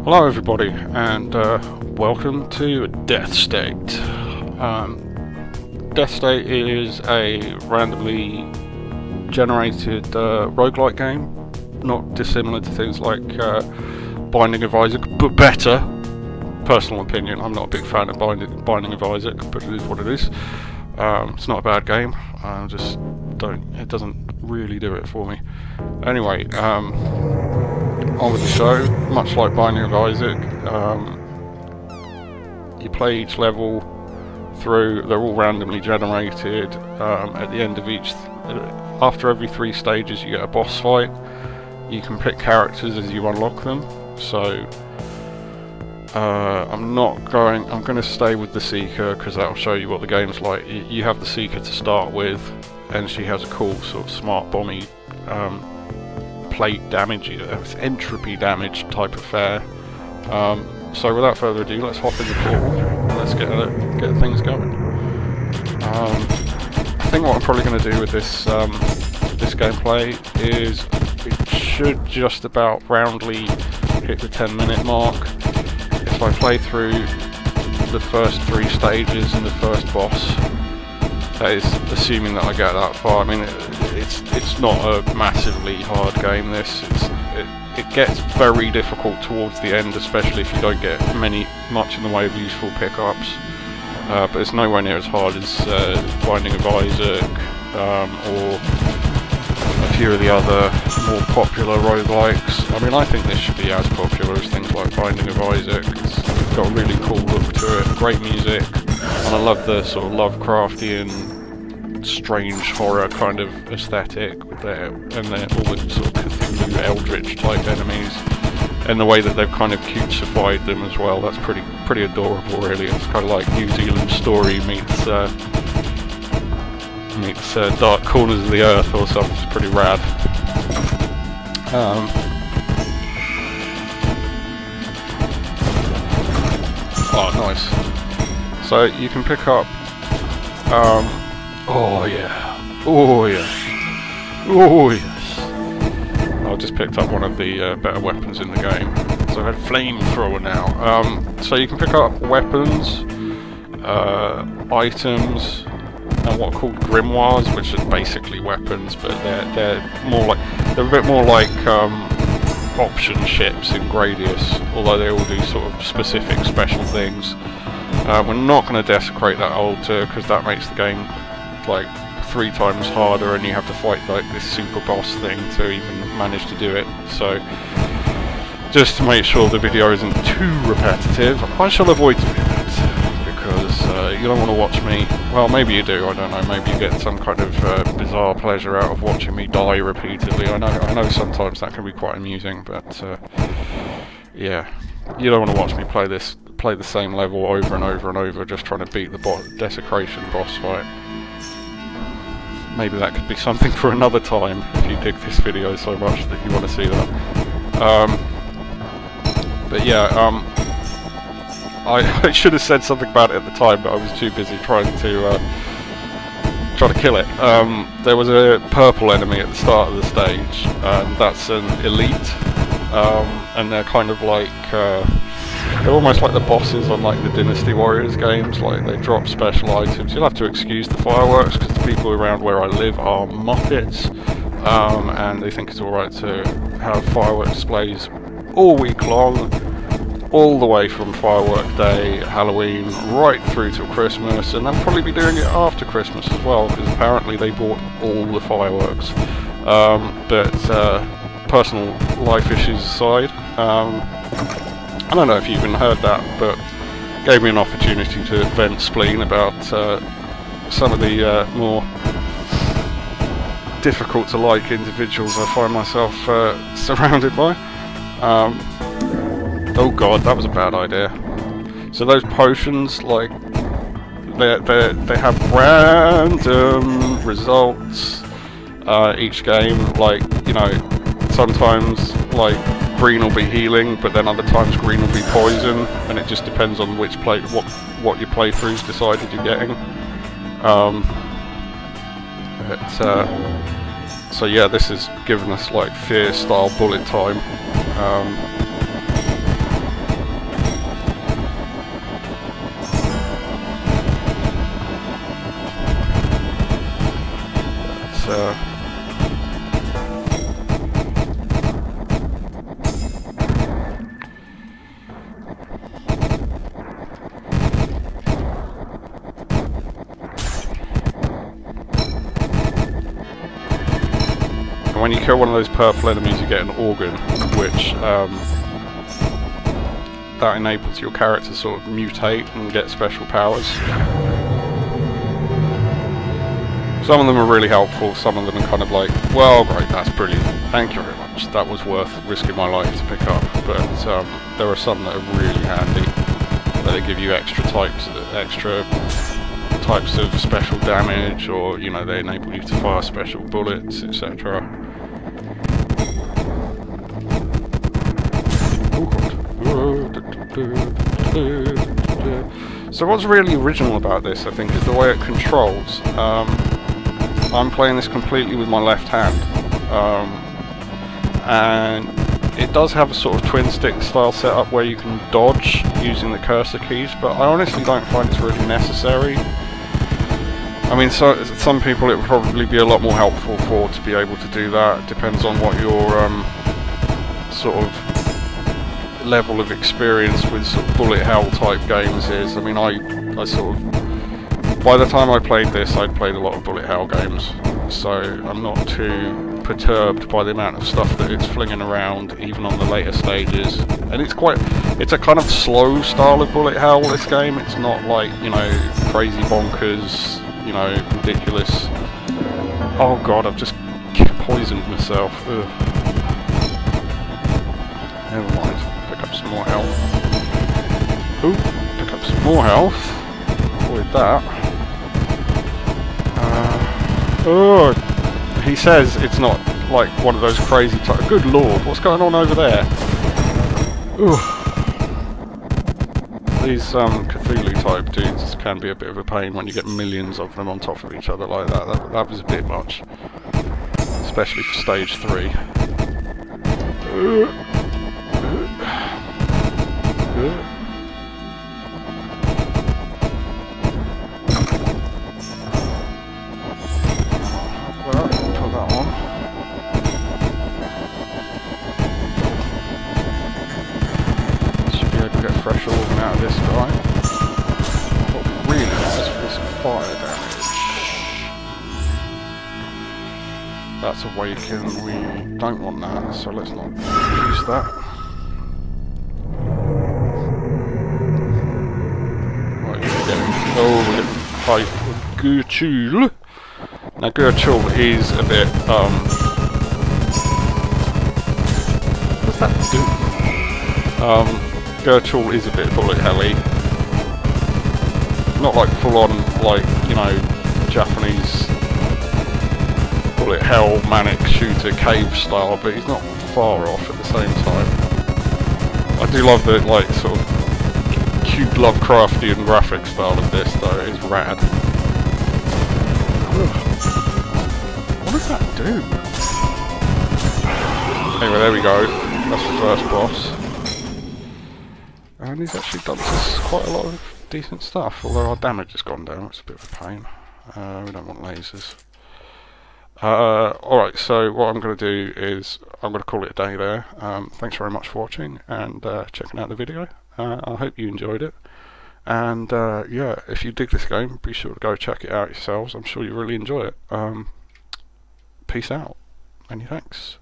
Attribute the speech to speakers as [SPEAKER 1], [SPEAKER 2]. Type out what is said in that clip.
[SPEAKER 1] Hello everybody, and welcome to Deathstate. Deathstate is a randomly generated roguelike game, not dissimilar to things like Binding of Isaac, but better. Personal opinion, I'm not a big fan of Binding of Isaac, but it is what it is. It's not a bad game, it doesn't really do it for me. Anyway, on with the show. Much like Binding of Isaac, you play each level through, they're all randomly generated. At the end of after every 3 stages you get a boss fight. You can pick characters as you unlock them, so I'm going to stay with the Seeker because that'll show you what the game's like. You have the Seeker to start with, and she has a cool sort of smart bomby plate damage, entropy damage type affair. So without further ado, let's hop in the portal and let's get things going. I think what I'm probably going to do with this this gameplay is it should just about roundly hit the 10-minute mark. If I play through the first 3 stages and the first boss, that is assuming that I get that far. I mean, it's not a massively hard game. It gets very difficult towards the end, especially if you don't get much in the way of useful pickups. But it's nowhere near as hard as Binding of Isaac or a few of the other more popular roguelikes. I mean, I think this should be as popular as things like Binding of Isaac. It's got a really cool look to it, great music, and I love the sort of Lovecraftian, strange horror kind of aesthetic with all the sort of Cthulhu Eldritch type enemies, and the way that they've kind of cutesified them as well. That's pretty adorable, really. It's kind of like New Zealand Story meets Dark Corners of the Earth or something. It's pretty rad. Oh, nice. So you can pick up oh yeah, oh yeah, oh yes. I just picked up one of the better weapons in the game. So I had flamethrower now. So you can pick up weapons, items, and what are called grimoires, which are basically weapons, but they're a bit more like option ships in Gradius, although they all do sort of specific special things. We're not going to desecrate that altar because that makes the game like 3 times harder, and you have to fight like this super boss thing to even manage to do it. So just to make sure the video isn't too repetitive, I shall avoid doing that because you don't want to watch me. Well, maybe you do. I don't know. Maybe you get some kind of bizarre pleasure out of watching me die repeatedly. I know sometimes that can be quite amusing, but yeah, you don't want to watch me play the same level over and over and over, just trying to beat the desecration boss fight. Maybe that could be something for another time if you dig this video so much that you want to see that. But yeah, I should have said something about it at the time, but I was too busy trying to kill it. There was a purple enemy at the start of the stage, and that's an elite, and they're kind of like they're almost like the bosses on like the Dynasty Warriors games. Like, they drop special items. You'll have to excuse the fireworks because the people around where I live are Muppets, and they think it's alright to have firework displays all week long, all the way from Firework Day, Halloween, right through till Christmas, and they'll probably be doing it after Christmas as well because apparently they bought all the fireworks. But personal life issues aside, I don't know if you even heard that, but it gave me an opportunity to vent spleen about some of the more difficult to like individuals I find myself surrounded by. Oh god, that was a bad idea. So those potions, like, they have random results each game. Like, you know, sometimes like green will be healing, but then other times green will be poison, and it just depends on which what your playthrough's decided you're getting. So yeah, this has given us like Fear style bullet time. when you kill one of those purple enemies, you get an organ, which that enables your character to sort of mutate and get special powers. Some of them are really helpful, some of them are kind of like, well, great, that's brilliant, thank you very much, that was worth risking my life to pick up. But there are some that are really handy. They give you extra types of special damage, or you know, they enable you to fire special bullets, etc. So what's really original about this, I think, is the way it controls. I'm playing this completely with my left hand, and it does have a sort of twin stick style setup where you can dodge using the cursor keys, but I honestly don't find it's really necessary. I mean, so some people it would probably be a lot more helpful for to be able to do that. It depends on what your sort of level of experience with sort of bullet hell type games is. I mean, I sort of, by the time I played this, I'd played a lot of bullet hell games, so I'm not too perturbed by the amount of stuff that it's flinging around, even on the later stages. And it's a kind of slow style of bullet hell, this game. It's not like, you know, crazy bonkers, you know, ridiculous. Oh god, I've just poisoned myself. Ugh. Never mind. Pick up some more health. Ooh, pick up some more health. Avoid that. Oh, he says it's not like one of those crazy type. Good lord, what's going on over there? Ooh. These Cthulhu type dudes can be a bit of a pain when you get millions of them on top of each other like that. That was a bit much, especially for stage 3. Fresh organ out of this guy. What we really need is some fire damage. That's awaken. We don't want that, so let's not use that. Right, we're getting high Gertul. Now Gertul is a bit what's that do? Gertul is a bit bullet helly. Not like full on, like, you know, Japanese bullet hell manic shooter cave style, but he's not far off at the same time. I do love the, like, sort of cute Lovecraftian graphic style of this though, it's rad. What does that do? Anyway, there we go. That's the first boss. And he's actually done quite a lot of decent stuff, although our damage has gone down, it's a bit of a pain. We don't want lasers. Alright, so what I'm going to do is, I'm going to call it a day there. Thanks very much for watching and checking out the video. I hope you enjoyed it. And yeah, if you dig this game, be sure to go check it out yourselves. I'm sure you really enjoy it. Peace out. Many thanks.